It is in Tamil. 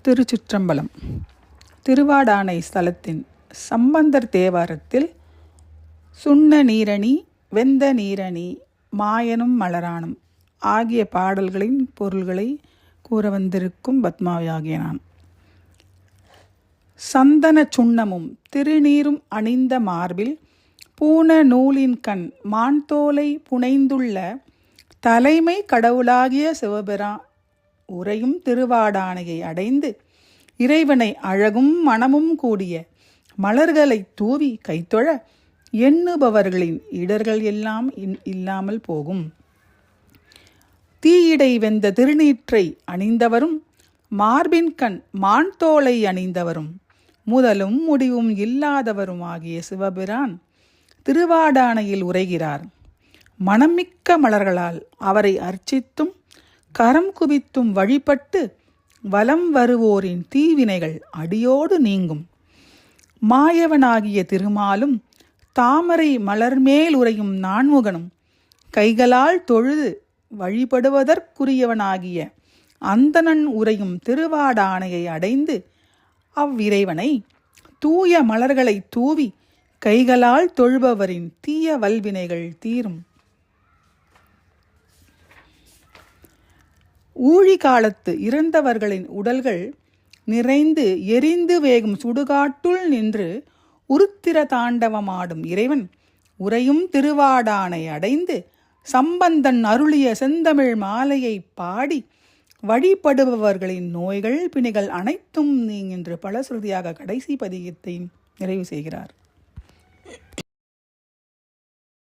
திருச்சிற்றம்பலம். திருவாடானை ஸ்தலத்தின் சம்பந்தர் தேவாரத்தில் சுண்ண நீரணி, வெந்த நீரணி, மாயனும் மலரானும் ஆகிய பாடல்களின் பொருள்களை கூற வந்திருக்கும் பத்மாவியாகிய நான். சந்தன சுண்ணமும் திருநீரும் அணிந்த மார்பில் பூன நூலின் கண் மான்தோலை புனைந்துள்ள தலைமை கடவுளாகிய சிவபிரான் உரையும் திருவாடானையை அடைந்து இறைவனை அழகும் மனமும் கூடிய மலர்களை தூவி கைத்தொழ எண்ணுபவர்களின் இடர்கள் எல்லாம் இல்லாமல் போகும். தீயிடை வெந்த திருநீற்றை அணிந்தவரும் மார்பின் கண் மான்தோலை அணிந்தவரும் முதலும் முடிவும் இல்லாதவரும் ஆகிய சிவபிரான் திருவாடானையில் உரைகிறார். மனமிக்க மலர்களால் அவரை அர்ச்சித்தும் கரம் குவித்தும் வழிபட்டு வலம் வருவோரின் தீவினைகள் அடியோடு நீங்கும். மாயவனாகிய திருமாலும் தாமரை மலர்மேல் உரையும் நான்முகனும் கைகளால் தொழுது வழிபடுவதற்குரியவனாகிய அந்தணன் உரையும் திருவாடானையை அடைந்து அவ்விறைவனை தூய மலர்களை தூவி கைகளால் தொழுபவரின் தீய வல்வினைகள் தீரும். ஊழி காலத்து இறந்தவர்களின் உடல்கள் நிறைந்து எரிந்து வேகும் சுடுகாட்டுள் நின்று உருத்திர தாண்டவமாடும் இறைவன் உரையும் திருவாடானை அடைந்து சம்பந்தன் அருளிய செந்தமிழ் மாலையை பாடி வழிபடுபவர்களின் நோய்கள் பிணிகள் அனைத்தும் நீங்கென்று பலஸ்ருதியாக கடைசி பதிகத்தை நிறைவு செய்கிறார்.